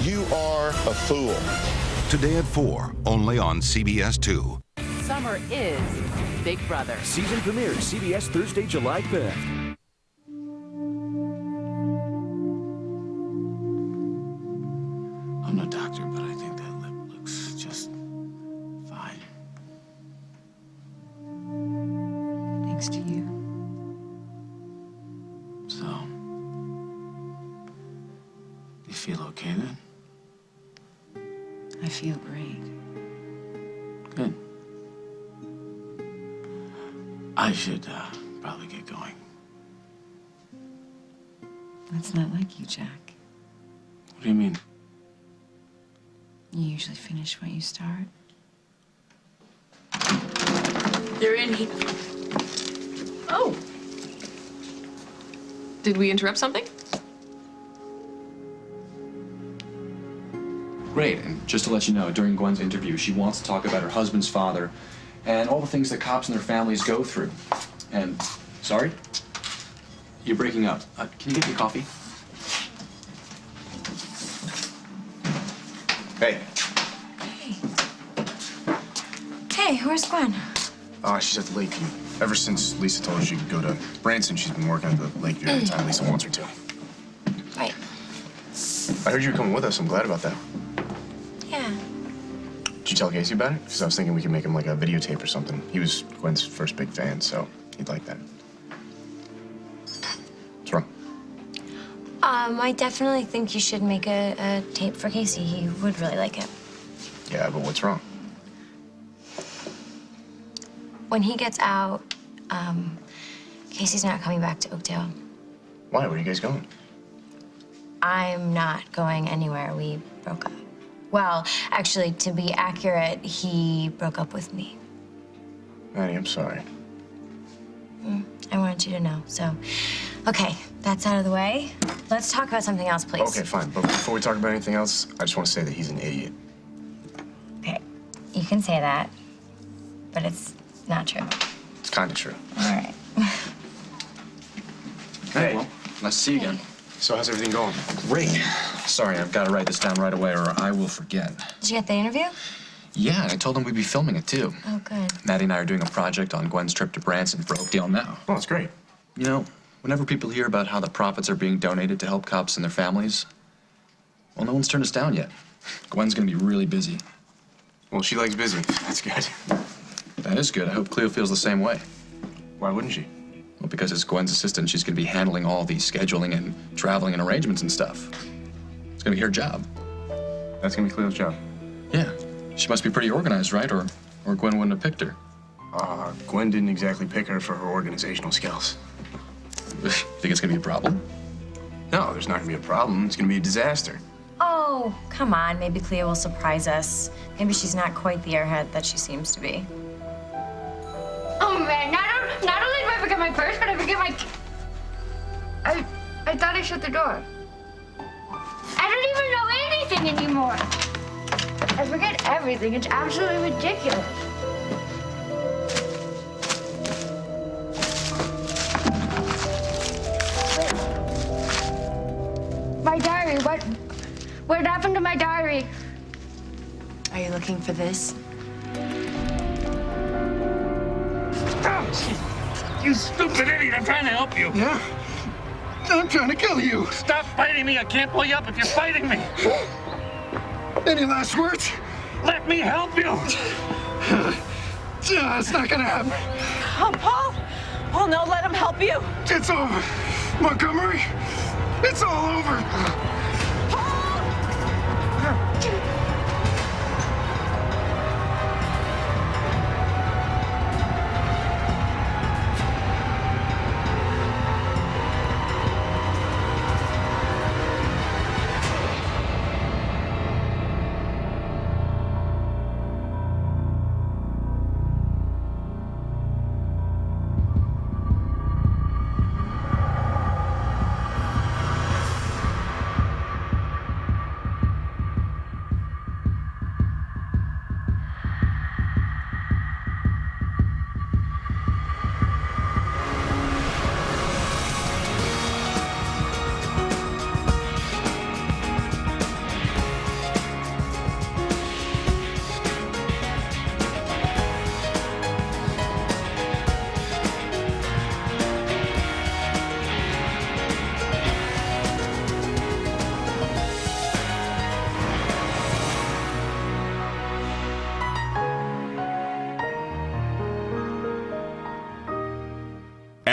You are a fool. Today at 4, only on CBS 2. Summer is Big Brother. Season premiere, CBS Thursday, July 5th. I'm no doctor, but I think that lip looks just fine. Thanks to you. So, you feel okay then? I feel great. Good. I should probably get going. That's not like you, Jack. What do you mean? You usually finish what you start. They're in here. Oh. Did we interrupt something? Great, and just to let you know, during Gwen's interview, she wants to talk about her husband's father and all the things that cops and their families go through. And, sorry? You're breaking up. Can you get me coffee? Hey. Hey, where's Gwen? She's at the lake. Ever since Lisa told her she could go to Branson, she's been working at the lake here every time Lisa wants her to. Right. I heard you were coming with us. I'm glad about that. Yeah. Did you tell Casey about it? Because I was thinking we could make him like a videotape or something. He was Gwen's first big fan, so he'd like that. What's wrong? I definitely think you should make a tape for Casey. He would really like it. Yeah, but what's wrong? When he gets out, Casey's not coming back to Oakdale. Why? Where are you guys going? I'm not going anywhere. We broke up. Well, actually, to be accurate, he broke up with me. Maddie, I'm sorry. I wanted you to know, so. Okay, that's out of the way. Let's talk about something else, please. Okay, fine. But before we talk about anything else, I just want to say that he's an idiot. Okay, you can say that, but it's not true. It's kind of true. All right. Hey, well, nice to see you again. So how's everything going? Great. Sorry, I've got to write this down right away or I will forget. Did you get the interview? Yeah, I told them we'd be filming it too. Oh, good. Maddie and I are doing a project on Gwen's trip to Branson for Oakdale now. Oh, that's great. You know, whenever people hear about how the profits are being donated to help cops and their families, well, no one's turned us down yet. Gwen's gonna be really busy. Well, she likes busy. That's good. That is good. I hope Cleo feels the same way. Why wouldn't she? Well, because as Gwen's assistant, she's gonna be handling all the scheduling and traveling and arrangements and stuff. It's gonna be her job. That's gonna be Cleo's job. Yeah. She must be pretty organized, right? Or Gwen wouldn't have picked her. Gwen didn't exactly pick her for her organizational skills. Think it's gonna be a problem? No, there's not gonna be a problem. It's gonna be a disaster. Oh, come on. Maybe Cleo will surprise us. Maybe she's not quite the airhead that she seems to be. Oh, man. Not only do I forget my purse, but I forget my... I thought I shut the door. I don't even know anything anymore. I forget everything. It's absolutely ridiculous. My diary, what happened to my diary? Are you looking for this? You stupid idiot, I'm trying to help you. Yeah? I'm trying to kill you. Stop fighting me, I can't pull you up if you're fighting me. Any last words? Let me help you. It's not gonna happen. Oh, Paul! Paul, no, let him help you. It's over. Montgomery, it's all over.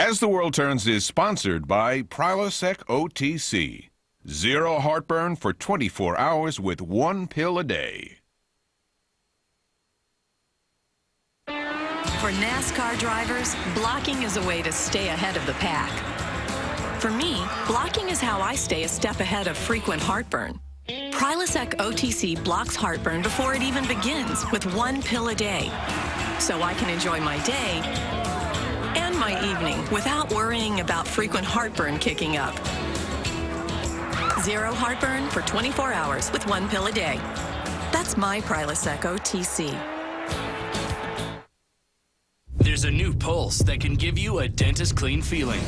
As the World Turns is sponsored by Prilosec OTC. Zero heartburn for 24 hours with 1 pill a day. For NASCAR drivers, blocking is a way to stay ahead of the pack. For me, blocking is how I stay a step ahead of frequent heartburn. Prilosec OTC blocks heartburn before it even begins with 1 pill a day, so I can enjoy my day and my evening without worrying about frequent heartburn kicking up. Zero heartburn for 24 hours with 1 pill a day. That's my Prilosec OTC. There's a new Pulse that can give you a dentist-clean feeling.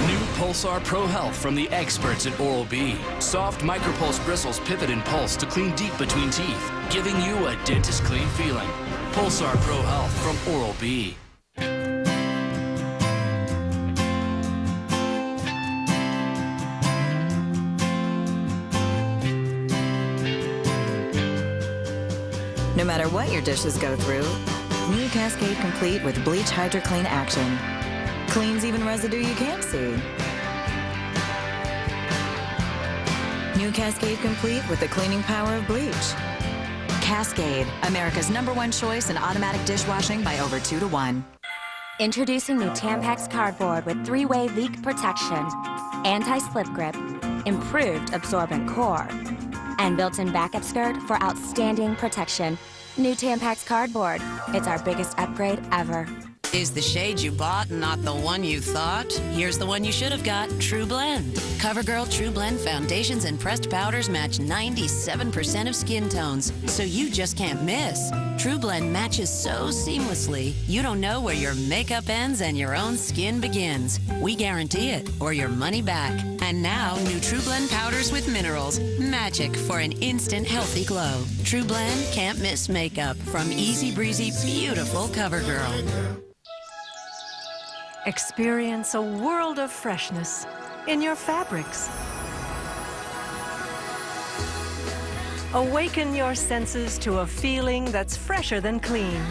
New Pulsar Pro Health from the experts at Oral-B. Soft micropulse bristles pivot and pulse to clean deep between teeth, giving you a dentist-clean feeling. Pulsar Pro Health from Oral-B. No matter what your dishes go through, new Cascade Complete with Bleach Hydro Clean Action. Cleans even residue you can't see. New Cascade Complete with the cleaning power of bleach. Cascade, America's #1 choice in automatic dishwashing by over 2 to 1. Introducing new Tampax cardboard with 3-way leak protection, anti-slip grip, improved absorbent core, and built-in backup skirt for outstanding protection. New Tampax cardboard. It's our biggest upgrade ever. Is the shade you bought not the one you thought? Here's the one you should have got, True Blend. CoverGirl True Blend foundations and pressed powders match 97% of skin tones, so you just can't miss. True Blend matches so seamlessly, you don't know where your makeup ends and your own skin begins. We guarantee it, or your money back. And now, new True Blend powders with minerals. Magic for an instant healthy glow. True Blend can't miss makeup from easy breezy, beautiful CoverGirl. Experience a world of freshness in your fabrics. Awaken your senses to a feeling that's fresher than clean.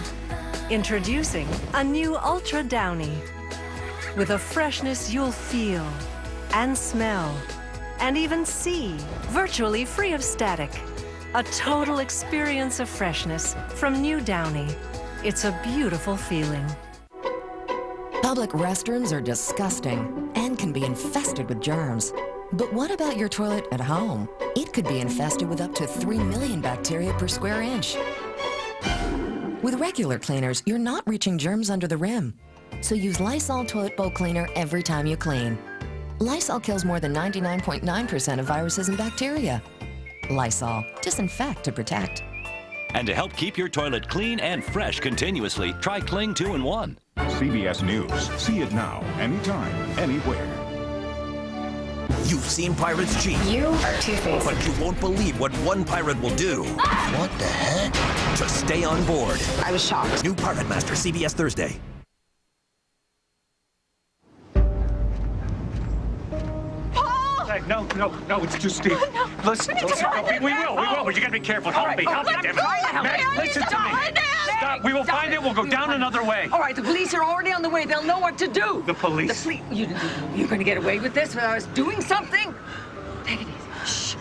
Introducing a new Ultra Downy. With a freshness you'll feel and smell and even see, virtually free of static. A total experience of freshness from new Downy. It's a beautiful feeling. Public restrooms are disgusting and can be infested with germs. But what about your toilet at home? It could be infested with up to 3 million bacteria per square inch. With regular cleaners, you're not reaching germs under the rim. So use Lysol Toilet Bowl Cleaner every time you clean. Lysol kills more than 99.9% of viruses and bacteria. Lysol, disinfect to protect. And to help keep your toilet clean and fresh continuously, try Cling 2-in-1. CBS News. See it now, anytime, anywhere. You've seen pirates cheat. You are two-faced. But you won't believe what one pirate will do. What the heck? To stay on board. I was shocked. New Pirate Master, CBS Thursday. Hey, no, it's too steep. No. Listen, we will, but you gotta be careful. Help me, damn it. Meg, listen to me. Stop, we will find it, we'll go down another way. All right, the police are already on the way. They'll know what to do. The police? You're gonna get away with this without us doing something? Take it easy. Shh.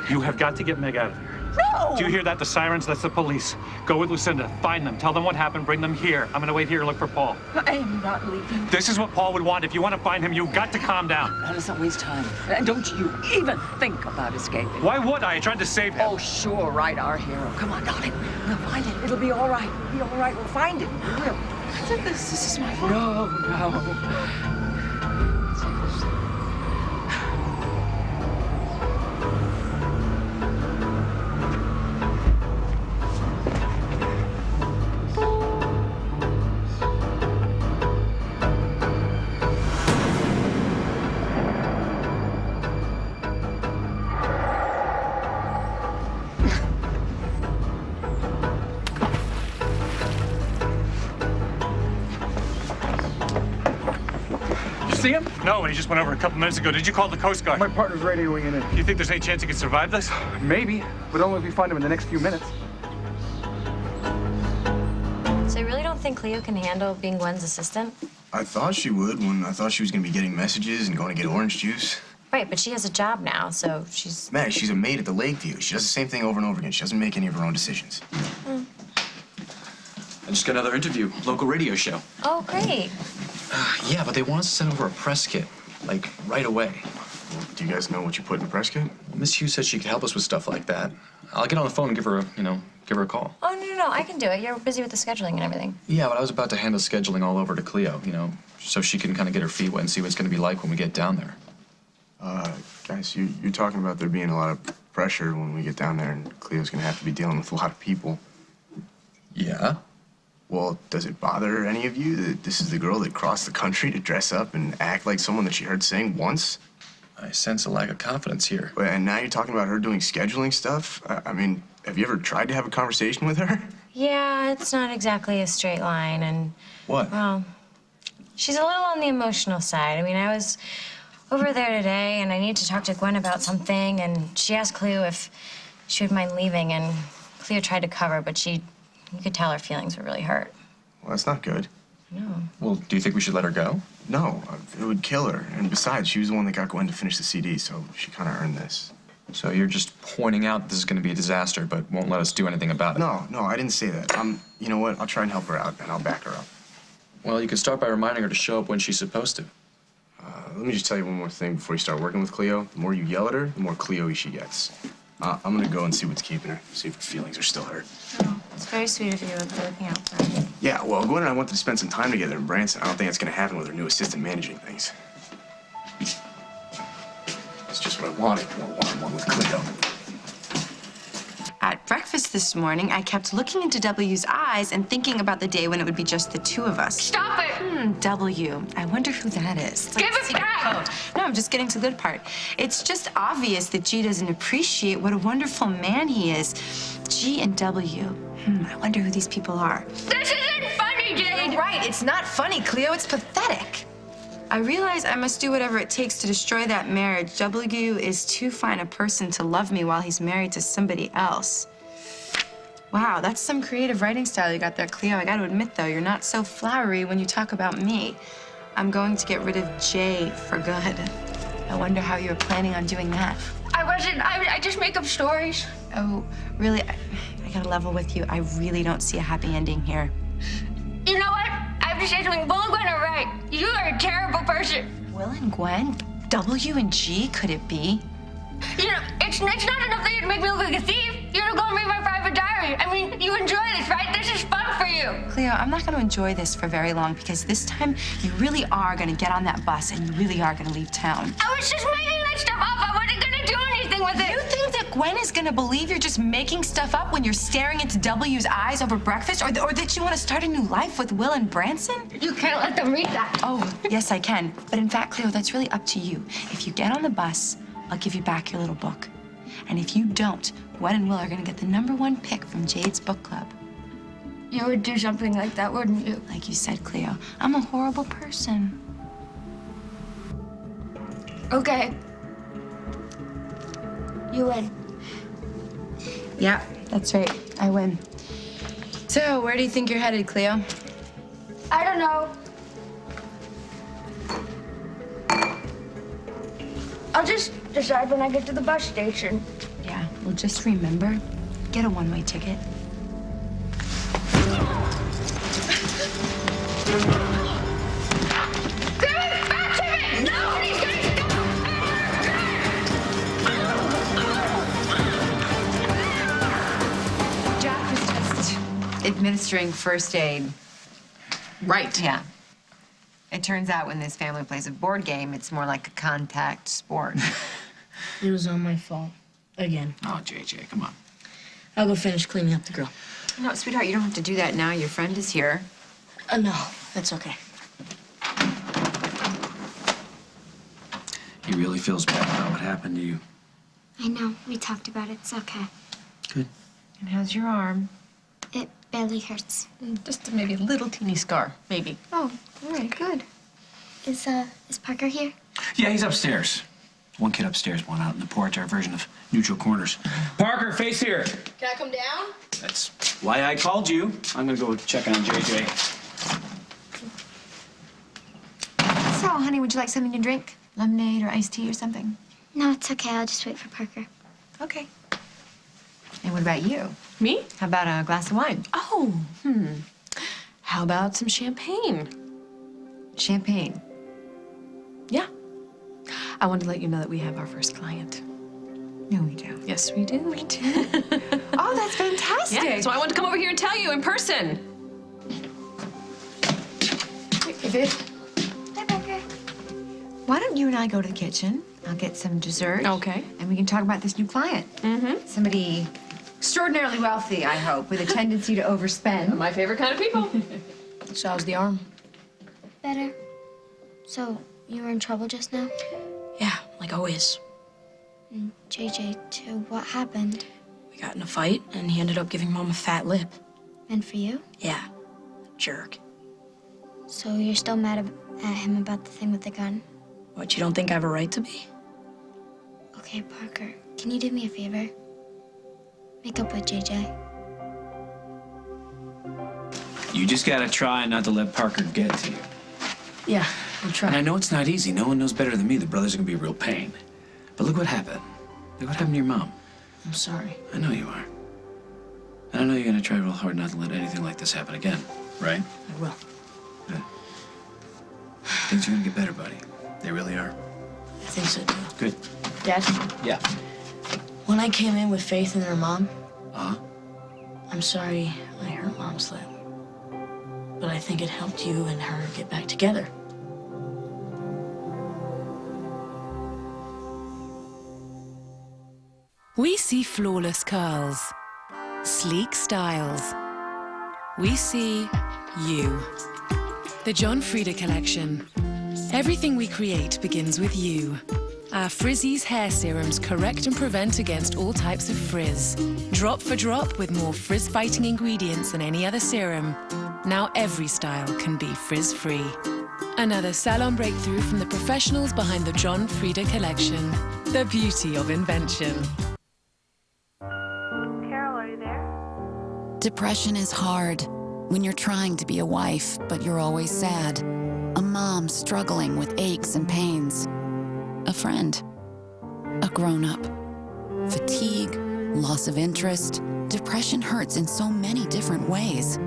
You have got to get Meg out of here. No! Do you hear that? The sirens, that's the police. Go with Lucinda, find them, tell them what happened, bring them here. I'm gonna wait here and look for Paul. I am not leaving. This is what Paul would want. If you want to find him, you've got to calm down. Let's not waste time. And don't you even think about escaping. Why would I? I tried to save him. Oh, sure, right, our hero. Come on, darling. We'll find it. It'll be all right. It'll be all right. We'll find it. We will. This is my fault. No. See him? No, and he just went over a couple minutes ago. Did you call the Coast Guard? My partner's radioing in. You think there's any chance he could survive this? Maybe, but only if we find him in the next few minutes. So you really don't think Cleo can handle being Gwen's assistant? I thought she would when I thought she was gonna be getting messages and going to get orange juice. Right, but she has a job now, so she's... Maddie, she's a maid at the Lakeview. She does the same thing over and over again. She doesn't make any of her own decisions. I just got another interview, local radio show. Oh, great. Yeah, but they want us to send over a press kit, like, right away. Well, do you guys know what you put in the press kit? Well, Miss Hughes said she could help us with stuff like that. I'll get on the phone and give her a call. Oh, no, I can do it. You're busy with the scheduling and everything. Yeah, but I was about to hand the scheduling all over to Cleo, so she can kind of get her feet wet and see what it's going to be like when we get down there. Guys, you're talking about there being a lot of pressure when we get down there, and Cleo's gonna have to be dealing with a lot of people. Yeah? Well, does it bother any of you that this is the girl that crossed the country to dress up and act like someone that she heard sing once? I sense a lack of confidence here. And now you're talking about her doing scheduling stuff? I mean, have you ever tried to have a conversation with her? Yeah, it's not exactly a straight line, and... What? Well, she's a little on the emotional side. I mean, I was over there today, and I need to talk to Gwen about something, and she asked Cleo if she would mind leaving, and Cleo tried to cover, but you could tell her feelings were really hurt. Well, that's not good. No. Well, do you think we should let her go? No, it would kill her. And besides, she was the one that got Gwen to finish the CD, so she kind of earned this. So you're just pointing out this is going to be a disaster, but won't let us do anything about it? No, I didn't say that. You know what? I'll try and help her out, and I'll back her up. Well, you could start by reminding her to show up when she's supposed to. Let me just tell you one more thing before you start working with Cleo. The more you yell at her, the more Cleo-y she gets. I'm gonna go and see what's keeping her, see if her feelings are still hurt. Oh, it's very sweet of you for looking out for her. Yeah, well, Gwen and I wanted to spend some time together in Branson. I don't think that's gonna happen with her new assistant managing things. It's just what I wanted, more one-on-one with Cleo. At breakfast this morning, I kept looking into W's eyes and thinking about the day when it would be just the two of us. Stop it! W. I wonder who that is. It's like Give it secret back! code. No, I'm just getting to the good part. It's just obvious that G doesn't appreciate what a wonderful man he is. G and W. I wonder who these people are. This isn't funny, Jade! You're right, it's not funny, Cleo. It's pathetic. I realize I must do whatever it takes to destroy that marriage. W is too fine a person to love me while he's married to somebody else. Wow, that's some creative writing style you got there, Cleo. I got to admit, though, you're not so flowery when you talk about me. I'm going to get rid of J for good. I wonder how you're planning on doing that. I just make up stories. Oh, really? I gotta level with you. I really don't see a happy ending here. You know what? I have to say something. Will and Gwen are right. You are a terrible person. Will and Gwen? W and G, could it be? You know, it's not enough that you make me look like a thief. You're gonna go and read my private diary. I mean, you enjoy this, right? This is fun for you. Cleo, I'm not gonna enjoy this for very long because this time you really are gonna get on that bus and you really are gonna leave town. I was just making that stuff up. I wasn't gonna do anything with it. You think that Gwen is gonna believe you're just making stuff up when you're staring into W's eyes over breakfast? Or that you wanna start a new life with Will and Branson? You can't let them read that. Oh, yes, I can. But in fact, Cleo, that's really up to you. If you get on the bus, I'll give you back your little book. And if you don't, Gwen and Will are gonna get the #1 pick from Jade's book club. You would do something like that, wouldn't you? Like you said, Cleo, I'm a horrible person. Okay. You win. Yeah, that's right. I win. So, where do you think you're headed, Cleo? I don't know. I'll just decide when I get to the bus station. Yeah, well, just remember, get a one-way ticket. Give it back to me! Nobody's gonna Jack was just administering first aid. Right. Yeah. It turns out when this family plays a board game, it's more like a contact sport. It was all my fault. Again. Oh, JJ, come on. I'll go finish cleaning up the grill. No, sweetheart, you don't have to do that now. Your friend is here. No, that's okay. He really feels bad about what happened to you. I know. We talked about it. It's okay. Good. And how's your arm? It barely hurts. Just maybe a little teeny scar, maybe. Oh, all right, good. Is Parker here? Yeah, he's upstairs. One kid upstairs, one out in the porch, our version of neutral corners. Parker, face here. Can I come down? That's why I called you. I'm gonna go check on JJ. So, honey, would you like something to drink? Lemonade or iced tea or something? No, it's okay. I'll just wait for Parker. Okay. And what about you? Me? How about a glass of wine? Oh, How about some champagne? Champagne? Yeah. I wanted to let you know that we have our first client. No, we don't. Yes, we do. We do. Oh, that's fantastic. Yeah, so I wanted to come over here and tell you in person. Hey, babe. Hi, Parker. Why don't you and I go to the kitchen? I'll get some dessert. Okay. And we can talk about this new client. Mm-hmm. Somebody extraordinarily wealthy, I hope, with a tendency to overspend. My favorite kind of people. So how's the arm? Better. So, you were in trouble just now? Yeah, like always. And JJ, too. What happened? We got in a fight, and he ended up giving Mom a fat lip. And for you? Yeah, jerk. So you're still mad at him about the thing with the gun? What, you don't think I have a right to be? Okay, Parker, can you do me a favor? Make up with JJ. You just gotta try not to let Parker get to you. Yeah, I'll try. And I know it's not easy. No one knows better than me the brothers are gonna be a real pain. But look what happened. Look what happened to your mom. I'm sorry. I know you are. And I know you're gonna try real hard not to let anything like this happen again, right? I will. Good. Things are gonna get better, buddy. They really are. I think so, too. Good. Dad? Yeah. When I came in with Faith and her mom, Uh-huh. I'm sorry I hurt Mom's lip. But I think it helped you and her get back together. We see flawless curls, sleek styles. We see you. The John Frieda collection. Everything we create begins with you. Our Frizzy's hair serums correct and prevent against all types of frizz. Drop for drop with more frizz-fighting ingredients than any other serum. Now every style can be frizz-free. Another salon breakthrough from the professionals behind the John Frieda collection. The beauty of invention. Carol, are you there? Depression is hard when you're trying to be a wife, but you're always sad. A mom struggling with aches and pains. A friend. A grown-up. Fatigue, loss of interest. Depression hurts in so many different ways.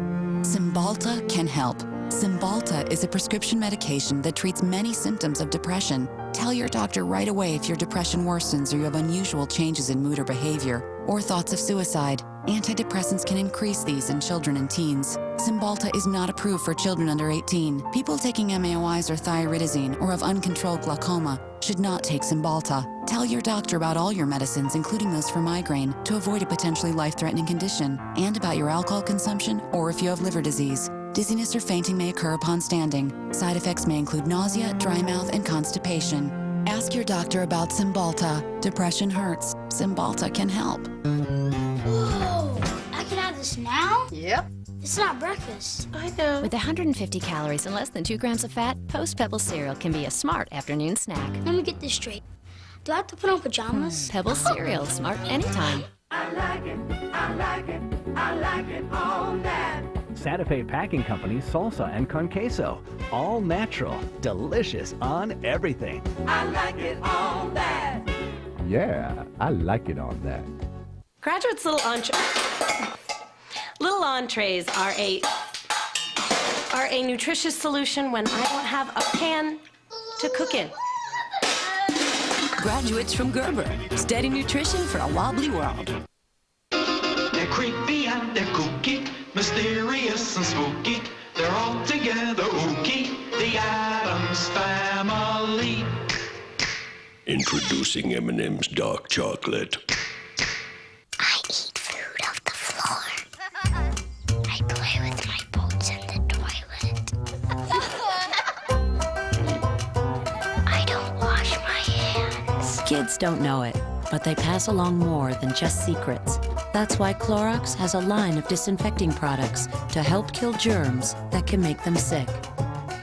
Cymbalta can help. Cymbalta is a prescription medication that treats many symptoms of depression. Tell your doctor right away if your depression worsens or you have unusual changes in mood or behavior, or thoughts of suicide. Antidepressants can increase these in children and teens. Cymbalta is not approved for children under 18. People taking MAOIs or thiaridazine or have uncontrolled glaucoma should not take Cymbalta. Tell your doctor about all your medicines, including those for migraine, to avoid a potentially life-threatening condition, and about your alcohol consumption or if you have liver disease. Dizziness or fainting may occur upon standing. Side effects may include nausea, dry mouth, and constipation. Ask your doctor about Cymbalta. Depression hurts. Cymbalta can help. Whoa! I can have this now? Yep. It's not breakfast. I know. With 150 calories and less than 2 grams of fat, Post Pebble cereal can be a smart afternoon snack. Let me get this straight. Do I have to put on pajamas? Pebble cereal, smart anytime. I like it, I like it, I like it all that. Santa Fe Packing Company salsa and con queso. All natural, delicious on everything. I like it all that. Yeah, I like it on that. Graduates' little entrees are a nutritious solution when I don't have a pan to cook in. Graduates from Gerber. Steady nutrition for a wobbly world. They're creepy and they're kooky, mysterious and spooky. They're all together ooky, the Addams Family. Introducing M&M's dark chocolate. I eat food off the floor. I play with my boats in the toilet. I don't wash my hands. Kids don't know it, but they pass along more than just secrets. That's why Clorox has a line of disinfecting products to help kill germs that can make them sick.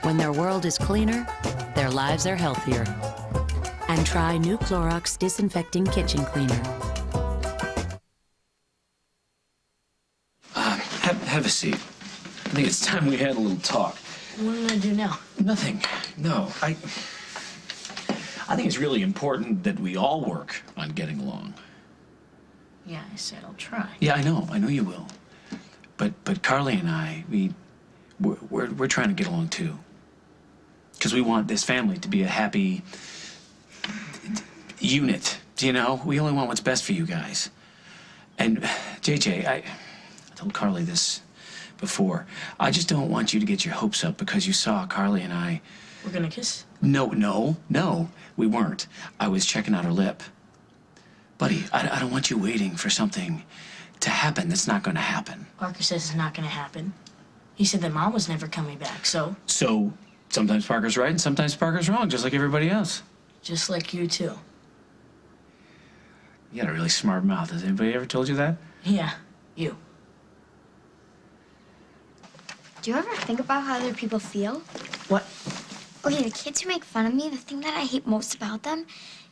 When their world is cleaner, their lives are healthier. and try new Clorox Disinfecting Kitchen Cleaner. Have a seat. I think it's time we had a little talk. What did I do now? Nothing. No, I think it's really important that we all work on getting along. Yeah, I said I'll try. Yeah, I know you will. But Carly and I, we're trying to get along too. Because we want this family to be a happy unit, you know? We only want what's best for you guys. And JJ, I told Carly this before. I just don't want you to get your hopes up because you saw Carly and I. We're gonna kiss? No, we weren't. I was checking out her lip. Buddy, I don't want you waiting for something to happen that's not gonna happen. Parker says it's not gonna happen. He said that Mom was never coming back, so... So, sometimes Parker's right and sometimes Parker's wrong, just like everybody else. Just like you, too. You got a really smart mouth. Has anybody ever told you that? Yeah, you. Do you ever think about how other people feel? What? Okay, the kids who make fun of me, the thing that I hate most about them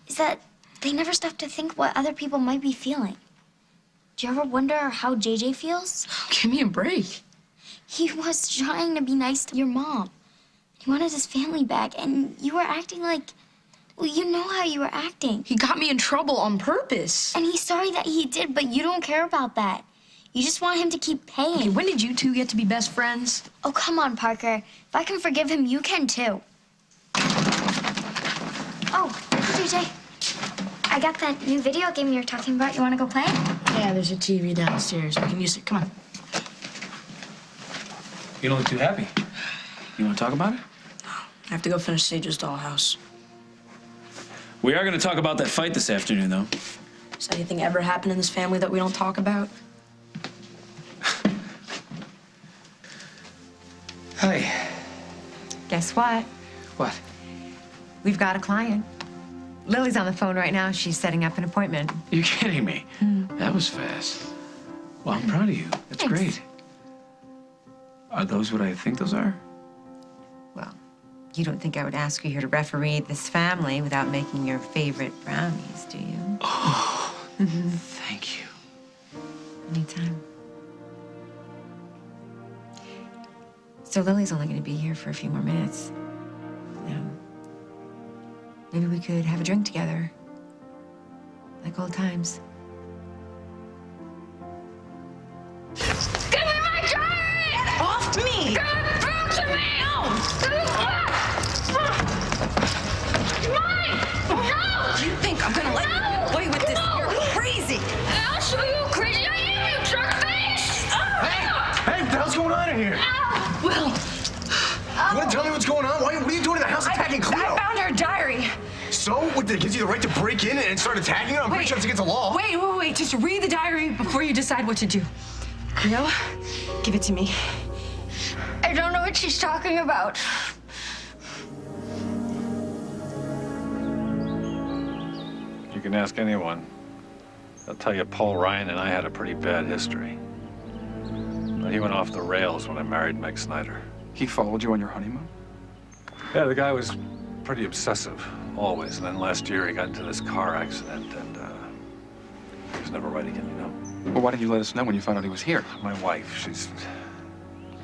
is that they never stop to think what other people might be feeling. Do you ever wonder how JJ feels? Give me a break. He was trying to be nice to your mom. He wanted his family back, and you were acting like... Well, you know how you were acting. He got me in trouble on purpose. And he's sorry that he did, but you don't care about that. You just want him to keep paying. Okay, when did you two get to be best friends? Oh, come on, Parker. If I can forgive him, you can too. Oh, hey, JJ. I got that new video game you were talking about. You want to go play? Yeah, there's a TV downstairs. We can use it. Come on. You don't look too happy. You want to talk about it? I have to go finish Sage's dollhouse. We are going to talk about that fight this afternoon, though. Does anything ever happen in this family that we don't talk about? Hi. Guess what? What? We've got a client. Lily's on the phone right now. She's setting up an appointment. You're kidding me. That was fast. Well, I'm proud of you. That's Thanks. great. Are those what I think those are? Well, you don't think I would ask you here to referee this family without making your favorite brownies, do you? Oh, thank you. Anytime. So Lily's only going to be here for a few more minutes. Maybe we could have a drink together, like old times. Give me my diary! Get off me! Give it back to me! No! Give it back! Mine! No! Do you think I'm gonna let you get away with this? No! You're crazy! I'll show you how crazy I am, you jerkface! Hey, what the hell's going on in here? Will, You want to tell me what's going on? What are you doing in the house attacking Cleo? I found her diary. So? What, did it give you the right to break in and start attacking her? I'm pretty sure it's against the law. Wait. Just read the diary before you decide what to do. Cleo, give it to me. I don't know what she's talking about. You can ask anyone. They'll tell you Paul Ryan and I had a pretty bad history. But he went off the rails when I married Meg Snyder. He followed you on your honeymoon? Yeah, the guy was pretty obsessive, always. And then last year he got into this car accident and he was never right again, you know? Well, why didn't you let us know when you found out he was here? My wife, she's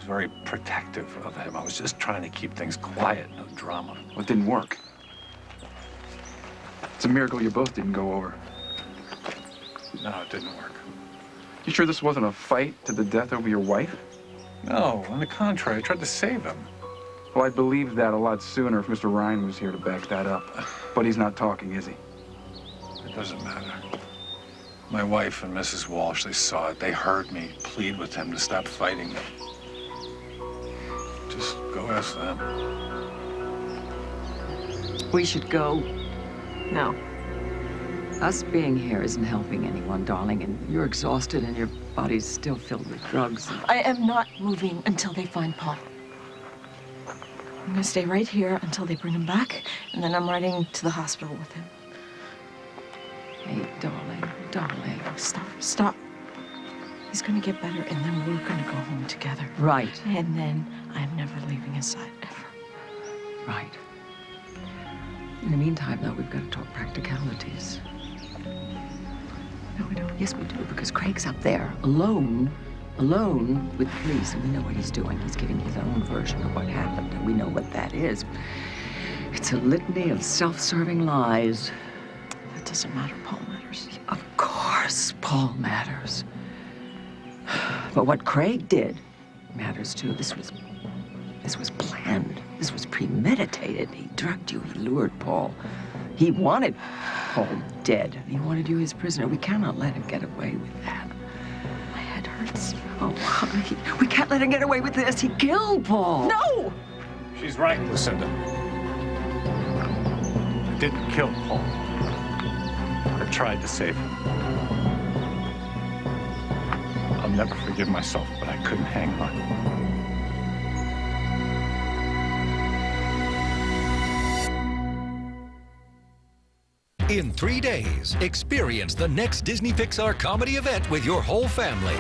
very protective of him. I was just trying to keep things quiet, no drama. Well, it didn't work. It's a miracle you both didn't go over. No, it didn't work. You sure this wasn't a fight to the death over your wife? No, on the contrary, I tried to save him. Well, I'd believe that a lot sooner if Mr. Ryan was here to back that up. But he's not talking, is he? It doesn't matter. My wife and Mrs. Walsh, they saw it. They heard me plead with him to stop fighting them. Just go ask them. We should go. No. Us being here isn't helping anyone, darling, and you're exhausted and your body's still filled with drugs. I am not moving until they find Paul. I'm gonna stay right here until they bring him back, and then I'm riding to the hospital with him. Hey, darling. Stop. He's gonna get better, and then we're gonna go home together. Right. And then I'm never leaving his side, ever. Right. In the meantime, though, we've got to talk practicalities. No, we don't. Yes, we do, because Craig's up there, alone with the police, and we know what he's doing. He's giving his own version of what happened, and we know what that is. It's a litany of self-serving lies. That doesn't matter. Paul matters. Of course, Paul matters. But what Craig did matters, too. This was planned. This was premeditated. He drugged you. He lured Paul. He wanted Paul dead. He wanted you his prisoner. We cannot let him get away with that. My head hurts. Oh, honey, we can't let him get away with this. He killed Paul. No! She's right, Lucinda. I didn't kill Paul. I tried to save him. I'll never forgive myself, but I couldn't hang on. In 3 days, experience the next Disney Pixar comedy event with your whole family.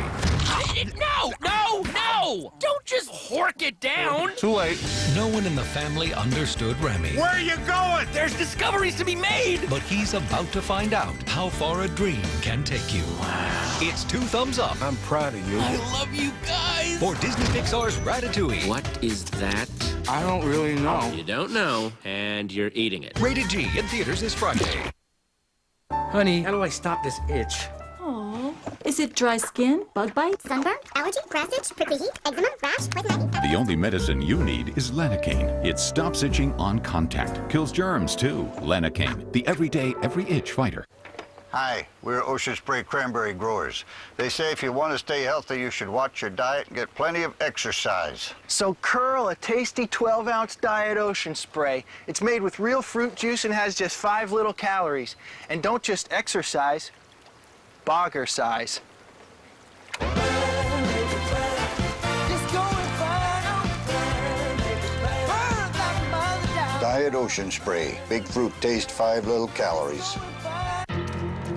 No! No! No! Don't just hork it down! Too late. No one in the family understood Remy. Where are you going? There's discoveries to be made! But he's about to find out how far a dream can take you. Wow. It's 2 thumbs up. I'm proud of you. I love you guys! For Disney Pixar's Ratatouille. What is that? I don't really know. You don't know, and you're eating it. Rated G in theaters this Friday. Honey, how do I stop this itch? Aw. Is it dry skin, bug bite, sunburn, allergy, grass itch, prickly heat, eczema, rash, poison ivy? The only medicine you need is Lanacane. It stops itching on contact. Kills germs, too. Lanacane, the everyday, every itch fighter. Hi, we're Ocean Spray cranberry growers. They say if you want to stay healthy, you should watch your diet and get plenty of exercise. So curl a tasty 12-ounce Diet Ocean Spray. It's made with real fruit juice and has just 5 little calories. And don't just exercise, bogger-size. Diet Ocean Spray. Big fruit taste, 5 little calories.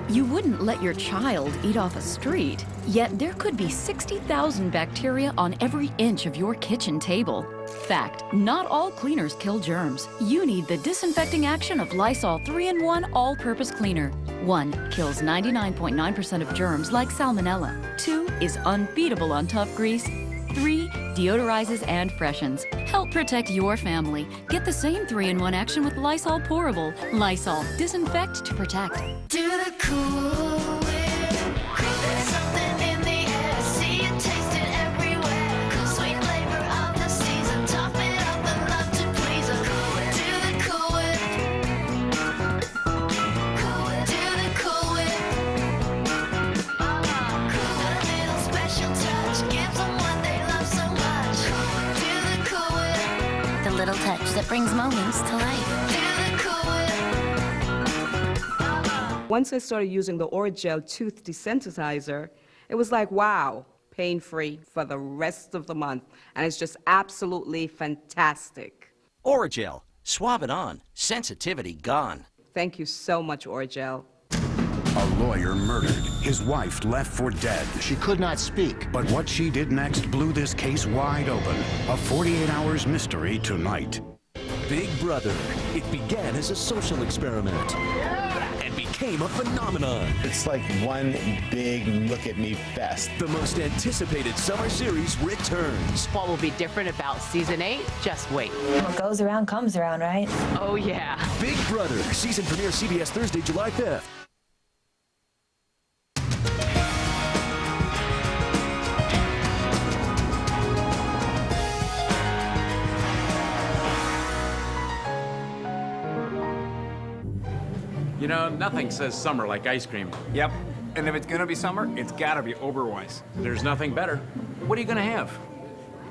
You wouldn't let your child eat off a street, yet there could be 60,000 bacteria on every inch of your kitchen table. Fact, not all cleaners kill germs. You need the disinfecting action of Lysol 3-in-1 All-Purpose Cleaner. 1 kills 99.9% of germs like Salmonella. 2 is unbeatable on tough grease. 3 deodorizes and freshens. Help protect your family. Get the same 3-in-1 action with Lysol Pourable. Lysol, disinfect to protect. Do the cool whip. There's something in the air. See it, taste it everywhere. Cool, sweet flavor of the season. Top it up and love to please her. Do the Cool Whip. Do the Cool Whip. A little special touch gives them what they love so much. Do the Cool Whip. The little touch that brings moments to life. Do the Cool Whip. Once I started using the Orajel tooth desensitizer, it was like, wow, pain-free for the rest of the month. And it's just absolutely fantastic. Orajel. Swab it on. Sensitivity gone. Thank you so much, Orajel. A lawyer murdered. His wife left for dead. She could not speak. But what she did next blew this case wide open. A 48 hours mystery tonight. Big Brother. It began as a social experiment and became a phenomenon. It's like one big look-at-me fest. The most anticipated summer series returns. What will be different about season 8? Just wait. What goes around comes around, right? Oh, yeah. Big Brother. Season premiere CBS Thursday, July 5th. You know, nothing says summer like ice cream. Yep. And if it's gonna be summer, it's gotta be Oberweis. There's nothing better. What are you gonna have?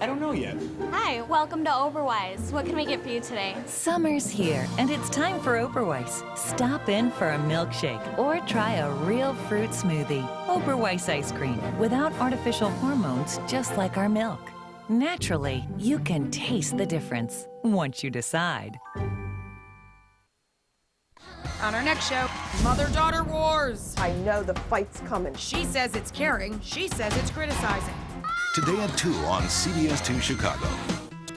I don't know yet. Hi, welcome to Oberweis. What can we get for you today? Summer's here, and it's time for Oberweis. Stop in for a milkshake or try a real fruit smoothie. Oberweis ice cream, without artificial hormones, just like our milk. Naturally, you can taste the difference once you decide. On our next show, mother-daughter wars. I know the fight's coming. She says it's caring. She says it's criticizing. Today at 2 on CBS 2 Chicago.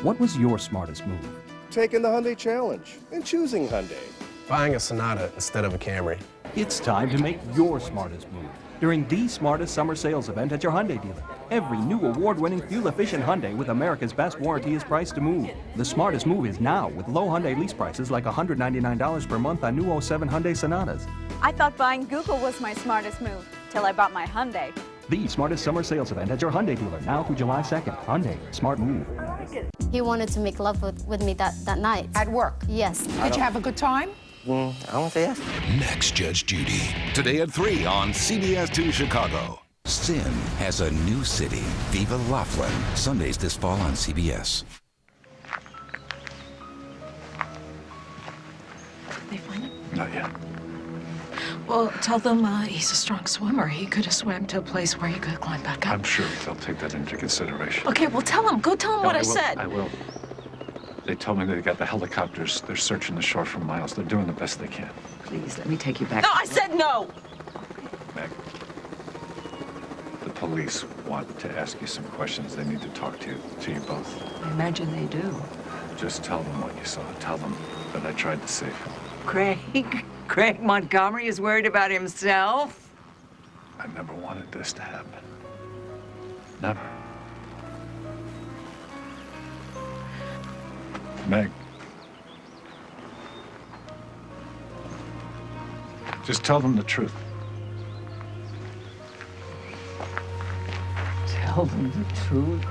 What was your smartest move? Taking the Hyundai Challenge and choosing Hyundai. Buying a Sonata instead of a Camry. It's time to make your smartest move during the smartest summer sales event at your Hyundai dealer. Every new award-winning fuel-efficient Hyundai with America's best warranty is priced to move. The smartest move is now with low Hyundai lease prices like $199 per month on new 07 Hyundai Sonatas. I thought buying Google was my smartest move, till I bought my Hyundai. The smartest summer sales event at your Hyundai dealer now through July 2nd. Hyundai, smart move. He wanted to make love with me that night. At work? Yes. Did you have a good time? I won't say yes. Next Judge Judy. Today at 3 on CBS 2 Chicago. Sin has a new city. Viva Laughlin. Sundays this fall on CBS. Did they find him? Not yet. Well, tell them he's a strong swimmer. He could have swam to a place where he could climb back up. I'm sure they'll take that into consideration. Okay, well, tell him. Go tell him what I said. I will. They told me they got the helicopters. They're searching the shore for miles. They're doing the best they can. Please, let me take you back. No, I said no! Meg, the police want to ask you some questions. They need to talk to you both. I imagine they do. Just tell them what you saw. Tell them that I tried to save him. Craig Montgomery is worried about himself? I never wanted this to happen. Never. Meg. Just tell them the truth. Tell them the truth?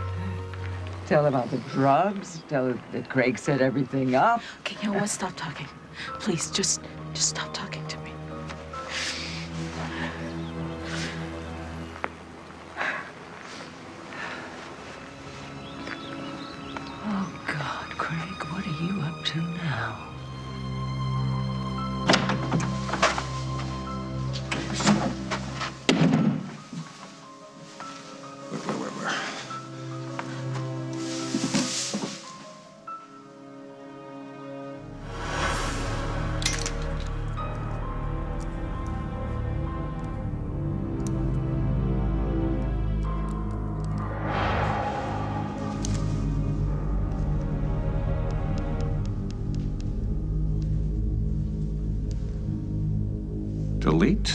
Tell them about the drugs? Tell them that Craig set everything up? Okay, you know what? Stop talking. Please, just stop talking to me. Oh, God, Craig, what are you up to now? Where? Delete?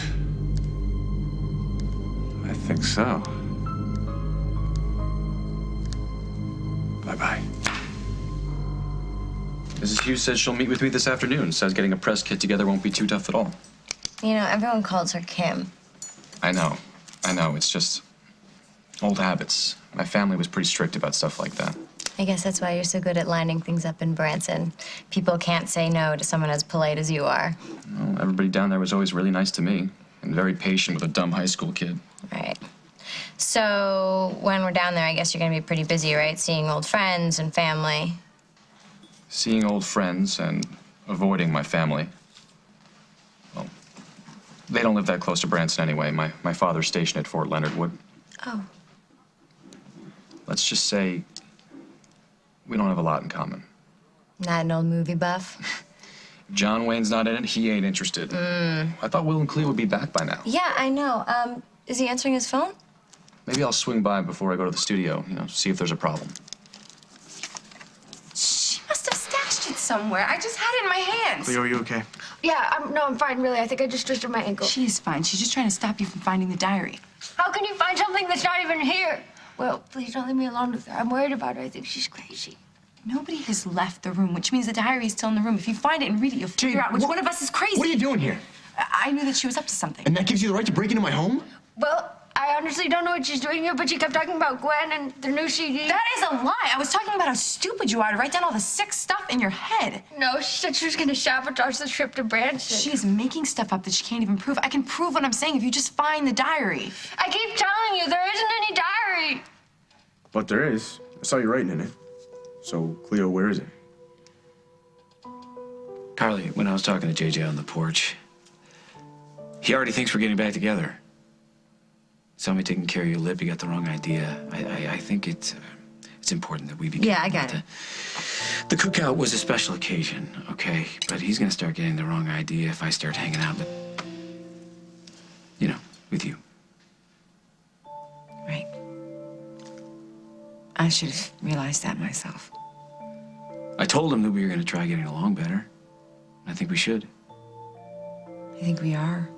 I think so. Bye-bye. Mrs. Hughes says she'll meet with me this afternoon. Says getting a press kit together won't be too tough at all. You know, everyone calls her Kim. I know. It's just old habits. My family was pretty strict about stuff like that. I guess that's why you're so good at lining things up in Branson. People can't say no to someone as polite as you are. Well, everybody down there was always really nice to me and very patient with a dumb high school kid. Right. So when we're down there, I guess you're gonna be pretty busy, right? Seeing old friends and family. Seeing old friends and avoiding my family. Well, they don't live that close to Branson anyway. My father's stationed at Fort Leonard Wood. Oh. Let's just say we don't have a lot in common. Not an old movie buff? John Wayne's not in it. He ain't interested. I thought Will and Cleo would be back by now. Yeah, I know. Is he answering his phone? Maybe I'll swing by before I go to the studio, see if there's a problem. She must have stashed it somewhere. I just had it in my hands. Cleo, are you okay? Yeah, I'm fine, really. I think I just twisted my ankle. She's fine. She's just trying to stop you from finding the diary. How can you find something that's not even here? Well, please don't leave me alone with her. I'm worried about her. I think she's crazy. Nobody has left the room, which means the diary is still in the room. If you find it and read it, you'll figure out which one of us is crazy. What are you doing here? I knew that she was up to something. And that gives you the right to break into my home? Well, I honestly don't know what she's doing here, but she kept talking about Gwen and their new CD. That is a lie. I was talking about how stupid you are to write down all the sick stuff in your head. No, she said she was going to sabotage the trip to Branson. She's making stuff up that she can't even prove. I can prove what I'm saying if you just find the diary. I keep telling you, there isn't any diary. But there is. I saw you writing in it. So, Cleo, where is it? Carly, when I was talking to JJ on the porch, he already thinks we're getting back together. Tell me taking care of your lip, you got the wrong idea. I think it's important that we begin. Yeah, I got it. The cookout was a special occasion, okay? But he's gonna start getting the wrong idea if I start hanging out with, with you. Right. I should have realized that myself. I told him that we were gonna try getting along better. I think we should. I think we are.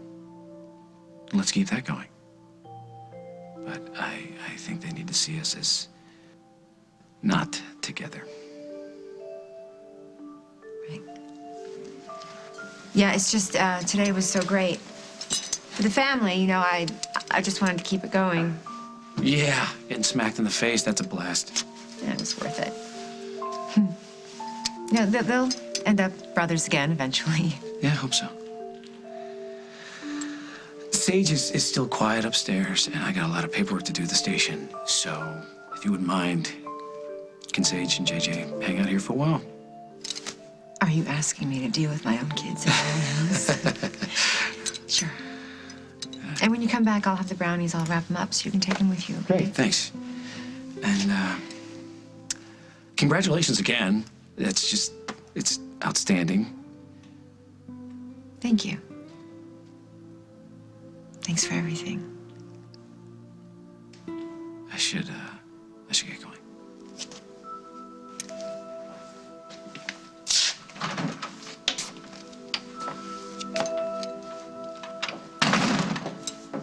Let's keep that going. But I think they need to see us as not together. Right. Yeah, it's just today was so great. For the family, you know, I just wanted to keep it going. Yeah, getting smacked in the face, that's a blast. Yeah, it was worth it. No, they'll end up brothers again eventually. Yeah, I hope so. Sage is still quiet upstairs, and I got a lot of paperwork to do at the station. So, if you wouldn't mind, can Sage and JJ hang out here for a while? Are you asking me to deal with my own kids in my own house? Sure. And when you come back, I'll have the brownies. I'll wrap them up so you can take them with you, okay? Great, thanks. And, congratulations again. It's outstanding. Thank you. Thanks for everything. I should get going.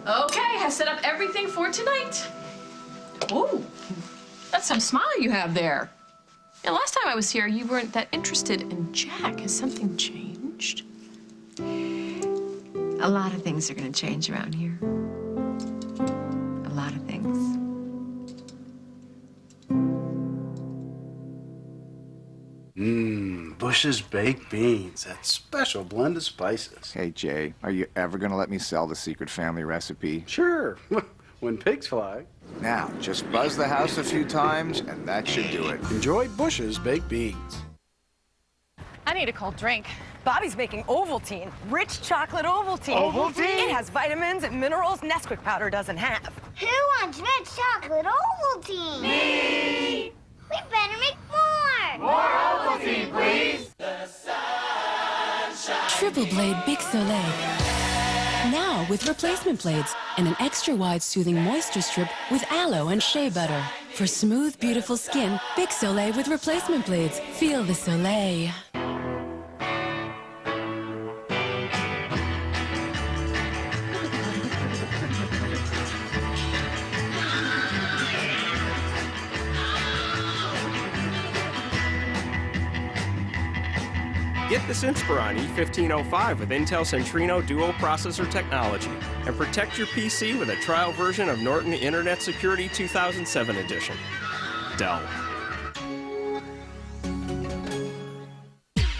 Okay, I set up everything for tonight. Oh, that's some smile you have there. Yeah, last time I was here, you weren't that interested in Jack. Has something changed? A lot of things are going to change around here. A lot of things. Bush's baked beans. That special blend of spices. Hey, Jay, are you ever gonna let me sell the secret family recipe? Sure, when pigs fly. Now, just buzz the house a few times, and that should do it. Enjoy Bush's baked beans. I need a cold drink. Bobby's making Ovaltine, rich chocolate Ovaltine. Ovaltine? It has vitamins and minerals Nesquik powder doesn't have. Who wants rich chocolate Ovaltine? Me! We better make more! More Ovaltine, please! Triple Blade Big Soleil. Now with replacement blades and an extra wide soothing moisture strip with aloe and shea butter. For smooth, beautiful skin, Big Soleil with replacement blades. Feel the soleil. Get this Inspiron E1505 with Intel Centrino dual processor technology and protect your PC with a trial version of Norton Internet Security 2007 edition. Dell.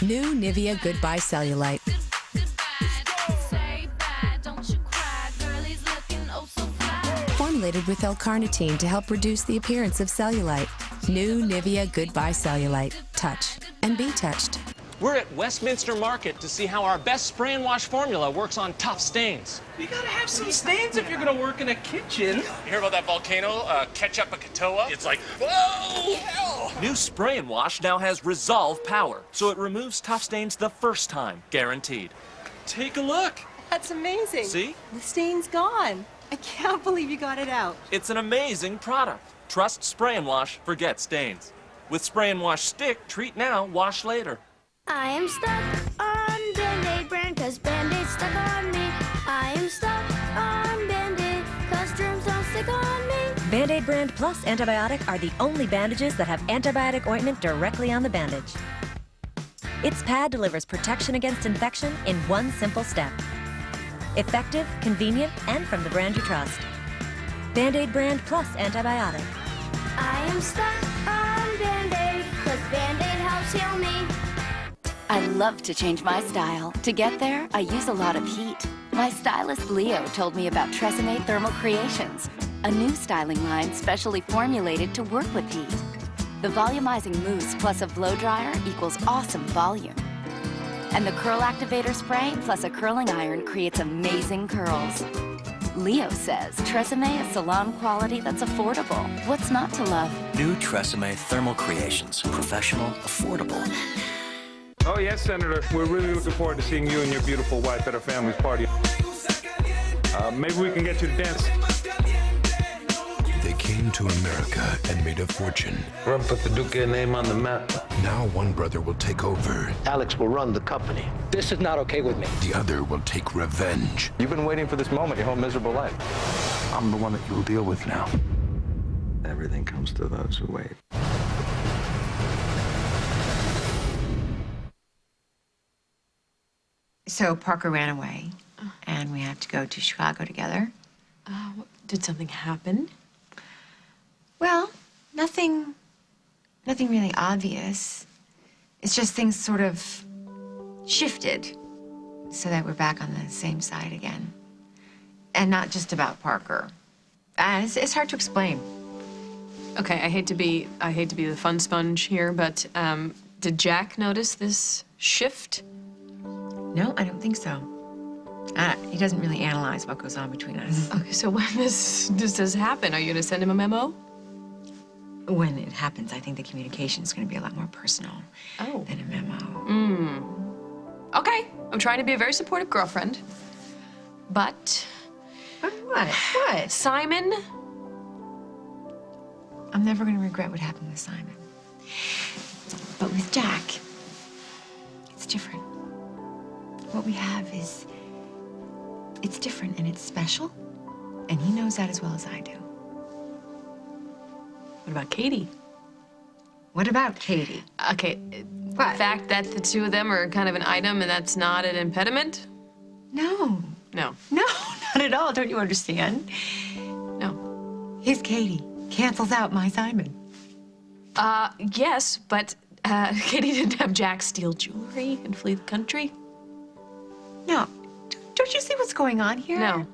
New Nivea Goodbye Cellulite. Formulated with L-carnitine to help reduce the appearance of cellulite. New Nivea Goodbye Cellulite. Touch and be touched. We're at Westminster Market to see how our best spray and wash formula works on tough stains. You gotta have some stains if you're gonna work in a kitchen. You hear about that volcano, Ketchupakatoa? It's like, whoa, hell! New spray and wash now has Resolve Power, so it removes tough stains the first time, guaranteed. Take a look. That's amazing. See? The stain's gone. I can't believe you got it out. It's an amazing product. Trust spray and wash, forget stains. With spray and wash stick, treat now, wash later. I am stuck on Band-Aid brand cause Band-Aid's stuck on me. I am stuck on Band-Aid cause germs don't stick on me. Band-Aid brand plus antibiotic are the only bandages that have antibiotic ointment directly on the bandage. Its pad delivers protection against infection in one simple step. Effective, convenient, and from the brand you trust. Band-Aid brand plus antibiotic. I am stuck on Band-Aid cause Band-Aid helps heal me. I love to change my style. To get there, I use a lot of heat. My stylist Cleo told me about Tresemme Thermal Creations, a new styling line specially formulated to work with heat. The volumizing mousse plus a blow dryer equals awesome volume. And the curl activator spray plus a curling iron creates amazing curls. Leo says Tresemme is salon quality that's affordable. What's not to love? New Tresemme Thermal Creations. Professional, affordable. Oh, yes, Senator. We're really looking forward to seeing you and your beautiful wife at our family's party. Maybe we can get you to dance. The came to America and made a fortune. Run put the Duque name on the map. Now one brother will take over. Alex will run the company. This is not okay with me. The other will take revenge. You've been waiting for this moment your whole miserable life. I'm the one that you'll deal with now. Everything comes to those who wait. So Parker ran away, and we have to go to Chicago together. Did something happen? Well, nothing really obvious. It's just things sort of shifted so that we're back on the same side again. And not just about Parker. It's hard to explain. Okay, I hate to be the fun sponge here, but did Jack notice this shift? No, I don't think so. He doesn't really analyze what goes on between us. Okay, so when this does happen, are you gonna send him a memo? When it happens, I think the communication is gonna be a lot more personal than a memo. Okay, I'm trying to be a very supportive girlfriend, but... What? Simon? I'm never gonna regret what happened with Simon. But with Jack, it's different. What we have is, it's different and it's special, and he knows that as well as I do. What about Katie? What about Katie? Okay, the fact that the two of them are kind of an item and that's not an impediment? No. No. No, not at all. Don't you understand? No. His Katie cancels out my Simon. Yes, but Katie didn't have Jack steal jewelry and flee the country. No. Don't you see what's going on here? No.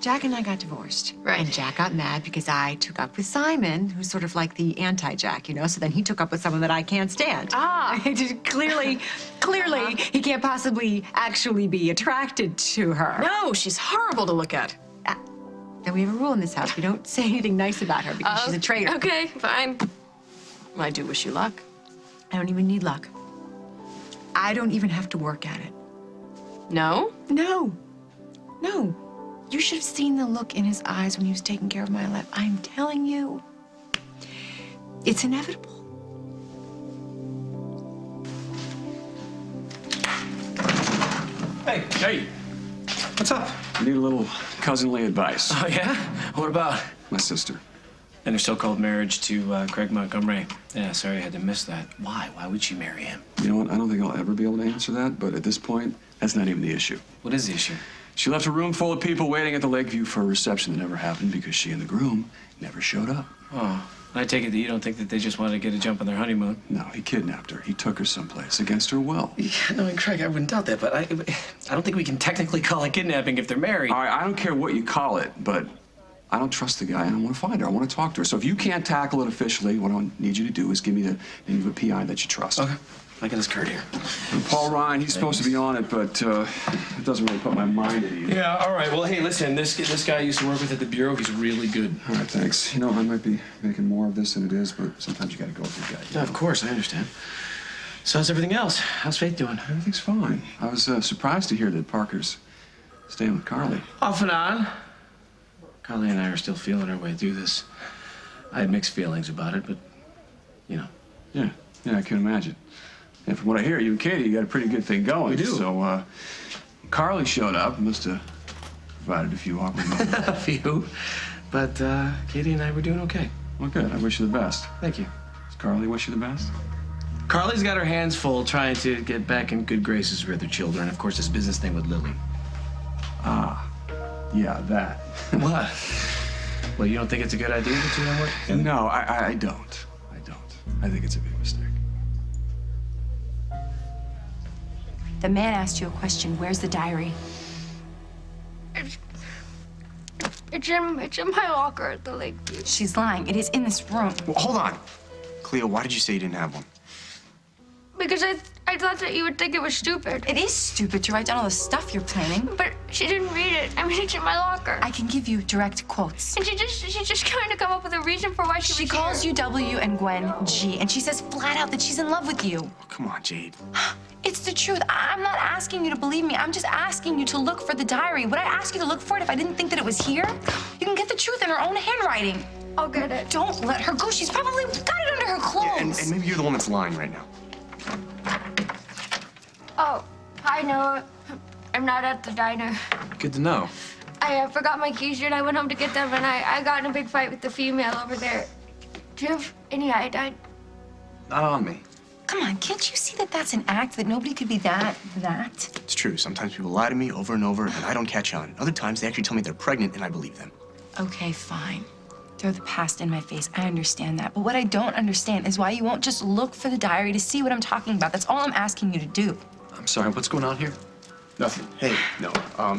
Jack and I got divorced. Right. And Jack got mad because I took up with Simon, who's sort of like the anti-Jack, you know? So then he took up with someone that I can't stand. Clearly, he can't possibly actually be attracted to her. No, she's horrible to look at. And we have a rule in this house. We don't say anything nice about her because she's a traitor. Okay, fine. Well, I do wish you luck. I don't even need luck. I don't even have to work at it. No? No. No. You should have seen the look in his eyes when he was taking care of my lip. I'm telling you, it's inevitable. Hey. What's up? I need a little cousinly advice. Oh, yeah? What about? My sister. And her so-called marriage to Craig Montgomery. Yeah, sorry I had to miss that. Why? Why would she marry him? You know what? I don't think I'll ever be able to answer that, but at this point, that's not even the issue. What is the issue? She left a room full of people waiting at the Lakeview for a reception that never happened because she and the groom never showed up. Oh, I take it that you don't think that they just wanted to get a jump on their honeymoon? No, he kidnapped her. He took her someplace against her will. Yeah, no, and Craig, I wouldn't doubt that, but I don't think we can technically call it kidnapping if they're married. All right, I don't care what you call it, but I don't trust the guy, and I want to find her. I want to talk to her. So if you can't tackle it officially, what I need you to do is give me the name of a PI that you trust. Okay. I got his card here. And Paul Ryan, he's supposed to be on it, but it doesn't really put my mind at ease. Yeah, all right. Well, hey, listen, this guy I used to work with at the Bureau. He's really good. All right, thanks. You know, I might be making more of this than it is, but sometimes you got to go with your gut. Yeah, of course, I understand. So how's everything else? How's Faith doing? Everything's fine. I was surprised to hear that Parker's staying with Carly. Off and on. Carly and I are still feeling our way through this. I had mixed feelings about it, but, you know. Yeah, I can imagine. And from what I hear, you and Katie got a pretty good thing going. We do. So, Carly showed up. Must have provided a few awkward moments. A few. But Katie and I were doing okay. Well, good. I wish you the best. Thank you. Does Carly wish you the best? Carly's got her hands full trying to get back in good graces with her children. Of course, this business thing with Lily. Yeah, that. What? Well, you don't think it's a good idea to them work together? No, I don't. I think it's a big mistake. The man asked you a question. Where's the diary? It's in my locker at the Lakeview. She's lying. It is in this room. Well, hold on. Cleo, why did you say you didn't have one? Because I thought that you would think it was stupid. It is stupid to write down all the stuff you're planning. But she didn't read it. I mean, it's in my locker. I can give you direct quotes. And she just kind of come up with a reason for why she was calls here. you W and Gwen G, and she says flat out that she's in love with you. Oh, come on, Jade. It's the truth. I'm not asking you to believe me. I'm just asking you to look for the diary. Would I ask you to look for it if I didn't think that it was here? You can get the truth in her own handwriting. I'll get it. Don't let her go. She's probably got it under her clothes. Yeah, and maybe you're the one that's lying right now. Oh, hi, Noah. I'm not at the diner. Good to know. I forgot my keys and I went home to get them, and I got in a big fight with the female over there. Do you have any iodine? Not on me. Come on, can't you see that that's an act, that nobody could be that? It's true. Sometimes people lie to me over and over, and I don't catch on. Other times, they actually tell me they're pregnant, and I believe them. Okay, fine. Throw the past in my face. I understand that. But what I don't understand is why you won't just look for the diary to see what I'm talking about. That's all I'm asking you to do. I'm sorry, what's going on here? Nothing. Hey, no.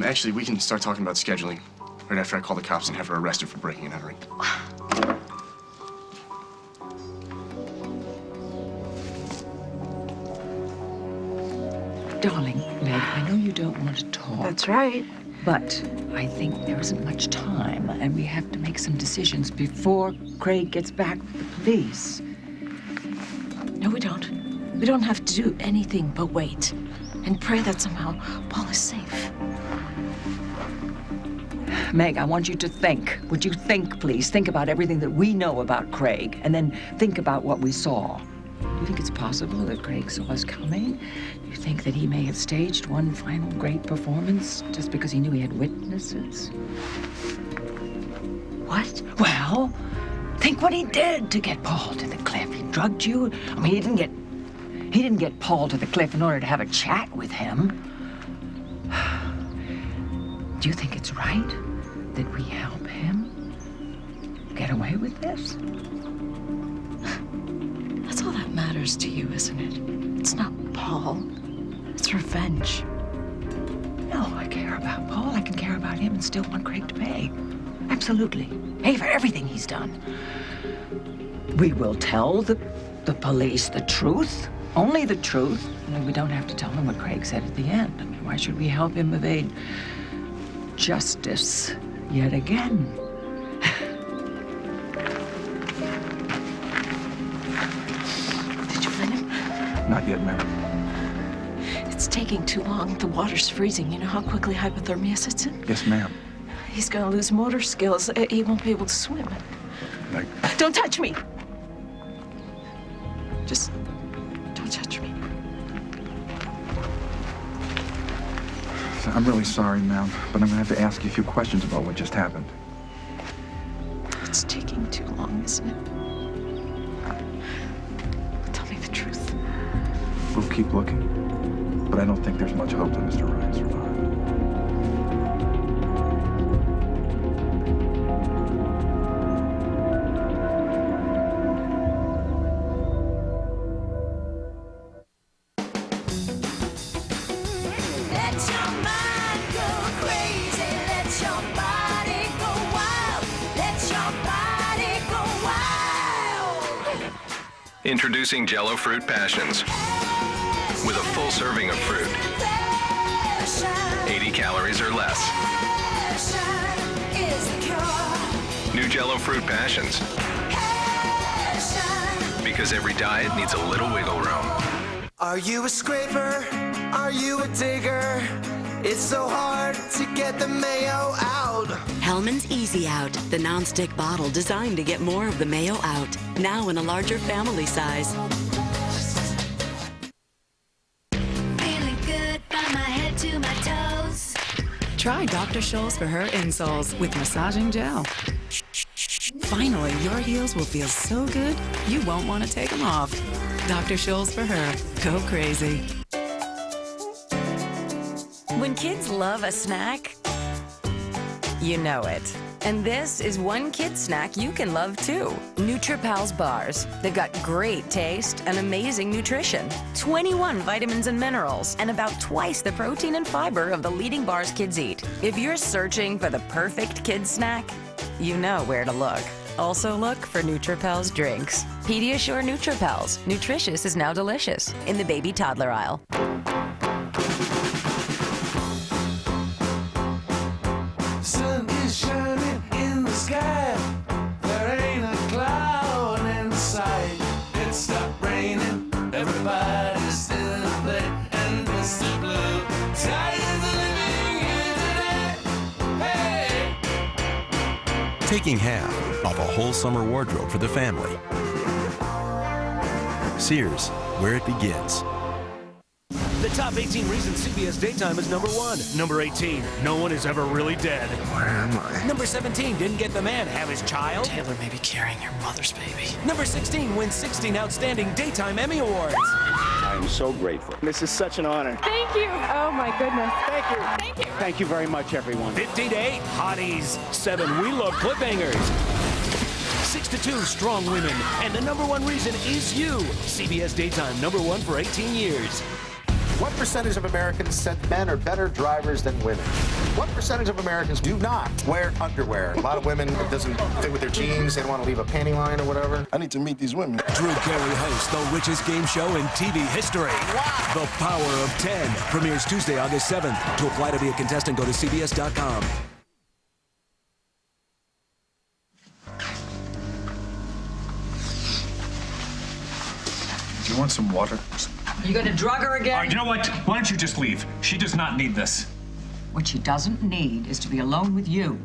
Actually, we can start talking about scheduling right after I call the cops and have her arrested for breaking and entering. Darling, Meg, I know you don't want to talk. That's right. But I think there isn't much time, and we have to make some decisions before Craig gets back with the police. No, we don't. We don't have to do anything but wait and pray that somehow Paul is safe. Meg, I want you to think. Would you think, please? Think about everything that we know about Craig, and then think about what we saw. Do you think it's possible that Craig saw us coming? Do you think that he may have staged one final great performance just because he knew he had witnesses? What? Well, think what he did to get Paul to the cliff. He drugged you. I mean, he didn't get Paul to the cliff in order to have a chat with him. Do you think it's right that we help him get away with this? That's all that matters to you, isn't it? It's not Paul. It's revenge. No, I care about Paul. I can care about him and still want Craig to pay. Absolutely. Pay for everything he's done. We will tell the police the truth. Only the truth. And we don't have to tell them what Craig said at the end. I mean, why should we help him evade justice yet again? Not yet, ma'am. It's taking too long. The water's freezing. You know how quickly hypothermia sets in? Yes, ma'am. He's gonna lose motor skills. He won't be able to swim. Don't touch me! Just don't touch me. I'm really sorry, ma'am, but I'm gonna have to ask you a few questions about what just happened. It's taking too long, isn't it? Tell me the truth. We'll keep looking, but I don't think there's much hope that Mr. Ryan survived. Introducing Jell-O Fruit Passions. With a full serving of fruit. 80 calories or less. New Jell-O Fruit Passions. Because every diet needs a little wiggle room. Are you a scraper? Are you a digger? It's so hard to get the mayo out. Hellmann's Easy Out, the non-stick bottle designed to get more of the mayo out. Now in a larger family size. Feeling good from my head to my toes. Try Dr. Scholl's for her insoles with massaging gel. Finally, your heels will feel so good, you won't want to take them off. Dr. Scholl's for her. Go crazy. When kids love a snack, you know it. And this is one kid snack you can love too. NutriPal's bars. They've got great taste and amazing nutrition. 21 vitamins and minerals, and about twice the protein and fiber of the leading bars kids eat. If you're searching for the perfect kid snack, you know where to look. Also look for NutriPal's drinks. Pediasure NutriPal's. Nutritious is now delicious in the baby toddler aisle. Sun is shining in the sky. There ain't a cloud in sight. It stopped raining. Everybody's still in play. And Mr. Blue tired of living here today. Hey! Taking half off a whole summer wardrobe for the family. Sears, where it begins. The top 18 reasons CBS Daytime is number 1. Number 18, no one is ever really dead. Where am I? Number 17, didn't get the man have his child. Taylor may be carrying your mother's baby. Number 16, wins 16 Outstanding Daytime Emmy Awards. I am so grateful. This is such an honor. Thank you. Oh my goodness. Thank you. Thank you. Thank you very much, everyone. 50 to 8, hotties. 7, we love cliffhangers. 6 to 2, strong women. And the number 1 reason is you. CBS Daytime, number 1 for 18 years. What percentage of Americans said men are better drivers than women? What percentage of Americans do not wear underwear? A lot of women, it doesn't fit with their jeans. They don't want to leave a panty line or whatever. I need to meet these women. Drew Carey hosts the richest game show in TV history. Wow. The Power of 10 premieres Tuesday, August 7th. To apply to be a contestant, go to CBS.com. Do you want some water? You gonna drug her again? All right, you know what? Why don't you just leave? She does not need this. What she doesn't need is to be alone with you.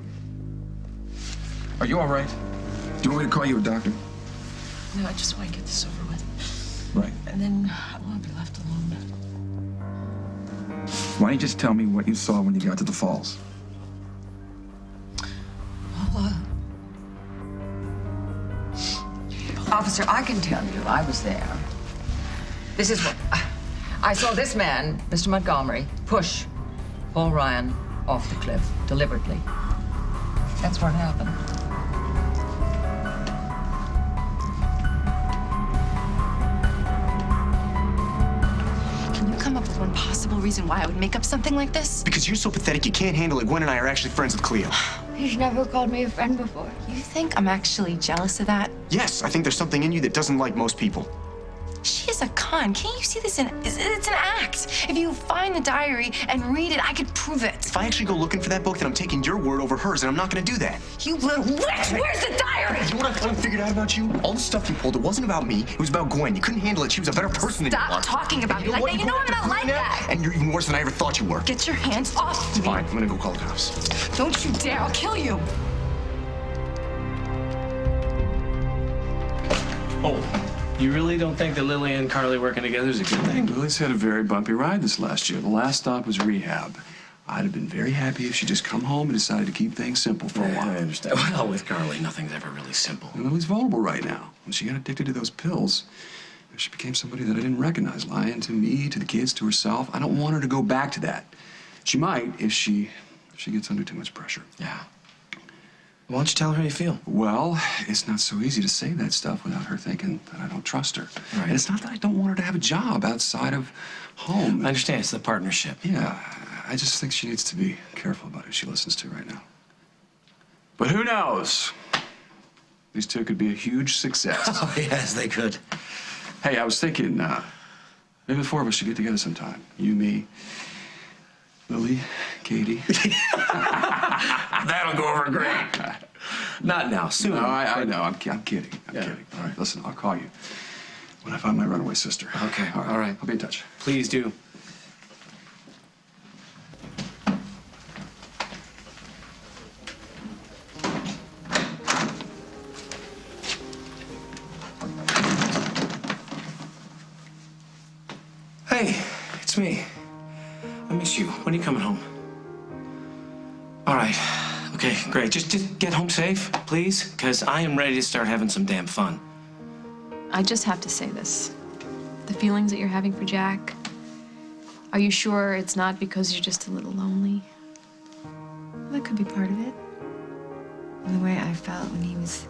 Are you all right? Do you want me to call you a doctor? No, I just want to get this over with. Right. And then I want to be left alone. Why don't you just tell me what you saw when you got to the falls? Well, Officer, I can tell you I was there. This is what I saw this man, Mr. Montgomery, push Paul Ryan off the cliff deliberately. That's what happened. Can you come up with one possible reason why I would make up something like this? Because you're so pathetic, you can't handle it. Gwen and I are actually friends with Cleo. You've never called me a friend before. You think I'm actually jealous of that? Yes, I think there's something in you that doesn't like most people. She is a con. Can't you see this? It's an act. If you find the diary and read it, I could prove it. If I actually go looking for that book, then I'm taking your word over hers, and I'm not gonna do that. You little witch! Where's the diary? You know what I finally figured out about you? All the stuff you pulled, it wasn't about me. It was about Gwen. You couldn't handle it. She was a better person than you are. Stop talking about me like that. You know I'm not like that. And you're even worse than I ever thought you were. Get your hands off me. Fine, I'm gonna go call the cops. Don't you dare. I'll kill you. Oh, you really don't think that Lily and Carly working together is a good thing? Lily's had a very bumpy ride this last year. The last stop was rehab. I'd have been very happy if she just come home and decided to keep things simple for a while. I understand. Well, with Carly, nothing's ever really simple. And Lily's vulnerable right now. When she got addicted to those pills, she became somebody that I didn't recognize, lying to me, to the kids, to herself. I don't want her to go back to that. She might if she gets under too much pressure. Yeah. Why don't you tell her how you feel? Well, it's not so easy to say that stuff without her thinking that I don't trust her. Right. And it's not that I don't want her to have a job outside of home. I understand. It's the partnership. Yeah, I just think she needs to be careful about who she listens to right now. But who knows? These two could be a huge success. Oh, yes, they could. Hey, I was thinking, maybe the 4 of us should get together sometime. You, me, Lily, Katie. That'll go over great. Not now, soon. No, I know. I'm kidding. I'm kidding. All right, listen, I'll call you when I find my runaway sister. Okay, all right. I'll be in touch. Please do. Hey, it's me. I miss you. When are you coming home? All right. Okay, great. Just get home safe, please, because I am ready to start having some damn fun. I just have to say this. The feelings that you're having for Jack, are you sure it's not because you're just a little lonely? Well, that could be part of it. And the way I felt when he was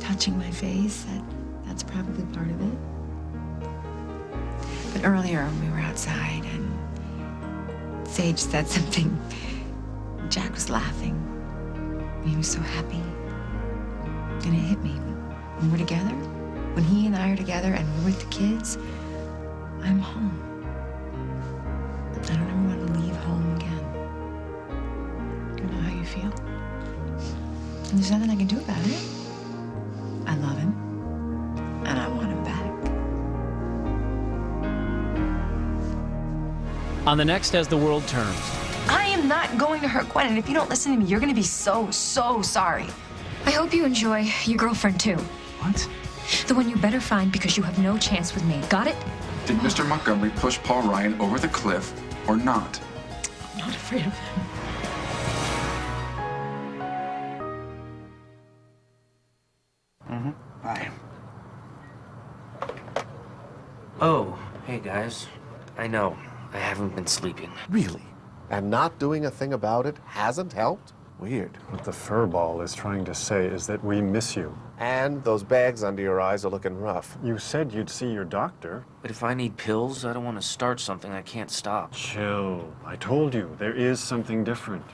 touching my face, that's probably part of it. But earlier when we were outside and Sage said something, Jack was laughing. He was so happy. And it hit me. When we're together, when he and I are together and we're with the kids, I'm home. I don't ever want to leave home again. You know how you feel? And there's nothing I can do about it. I love him. And I want him back. On the next As the World Turns. I am not going to hurt Gwen, and if you don't listen to me, you're going to be so sorry. I hope you enjoy your girlfriend, too. What? The one you better find because you have no chance with me. Got it? Did Mr. Montgomery push Paul Ryan over the cliff or not? I'm not afraid of him. Bye. Oh, hey guys. I know, I haven't been sleeping. Really? And not doing a thing about it hasn't helped? Weird. What the furball is trying to say is that we miss you. And those bags under your eyes are looking rough. You said you'd see your doctor. But if I need pills, I don't want to start something I can't stop. Chill. I told you, there is something different.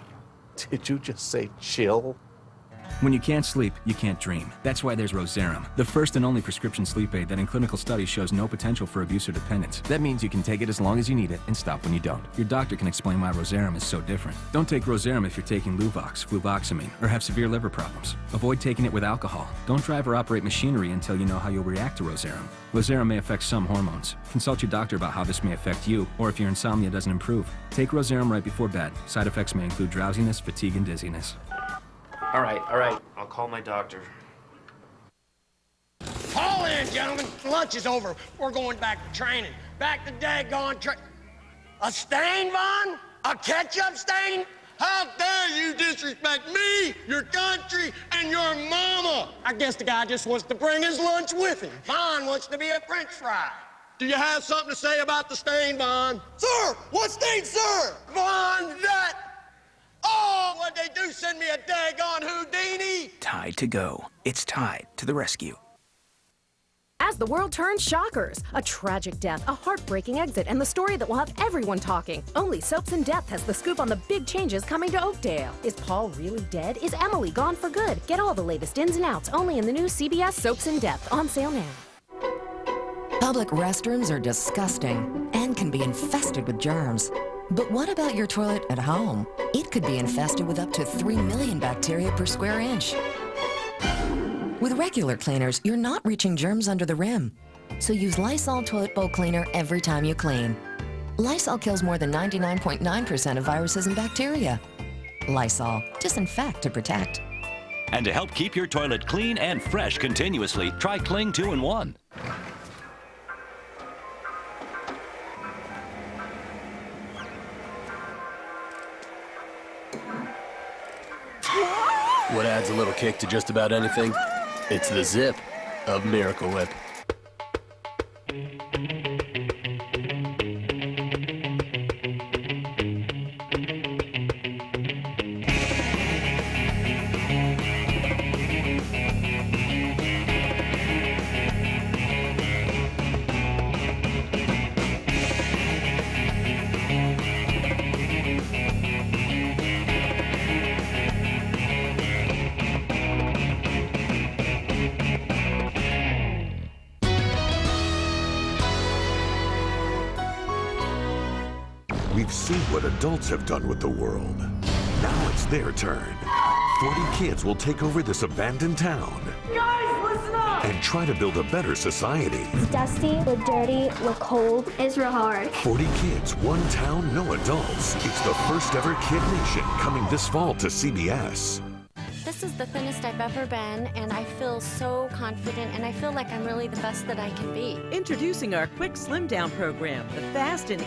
Did you just say chill? When you can't sleep, you can't dream. That's why there's Roserum, the first and only prescription sleep aid that in clinical studies shows no potential for abuse or dependence. That means you can take it as long as you need it and stop when you don't. Your doctor can explain why Roserum is so different. Don't take Roserum if you're taking Luvox, fluvoxamine, or have severe liver problems. Avoid taking it with alcohol. Don't drive or operate machinery until you know how you'll react to Roserum. Roserum may affect some hormones. Consult your doctor about how this may affect you, or if your insomnia doesn't improve. Take Roserum right before bed. Side effects may include drowsiness, fatigue, and dizziness. All right. I'll call my doctor. Fall in, gentlemen. Lunch is over. We're going back to training. Back to daggone A stain, Vaughn? A ketchup stain? How dare you disrespect me, your country, and your mama? I guess the guy just wants to bring his lunch with him. Vaughn wants to be a French fry. Do you have something to say about the stain, Vaughn? Sir! What stain, sir? Vaughn, that... Oh, what'd they do? Send me a daggone Houdini? Tide to go. It's Tide to the rescue. As the World Turns, shockers. A tragic death, a heartbreaking exit, and the story that will have everyone talking. Only Soaps in Depth has the scoop on the big changes coming to Oakdale. Is Paul really dead? Is Emily gone for good? Get all the latest ins and outs only in the new CBS Soaps in Depth, on sale now. Public restrooms are disgusting and can be infested with germs. But what about your toilet at home? It could be infested with up to 3 million bacteria per square inch. With regular cleaners, you're not reaching germs under the rim. So use Lysol Toilet Bowl Cleaner every time you clean. Lysol kills more than 99.9% of viruses and bacteria. Lysol, disinfect to protect. And to help keep your toilet clean and fresh continuously, try Cling 2-in-1. What adds a little kick to just about anything? It's the zip of Miracle Whip. We've seen what adults have done with the world. Now it's their turn. 40 kids will take over this abandoned town Guys, listen up! and try to build a better society. It's dusty, we're dirty, we're cold. It's real hard. 40 kids, one town, no adults. It's the first ever Kid Nation coming this fall to CBS. This is the thinnest I've ever been, and I feel so confident, and I feel like I'm really the best that I can be. Introducing our quick slim down program, the fast and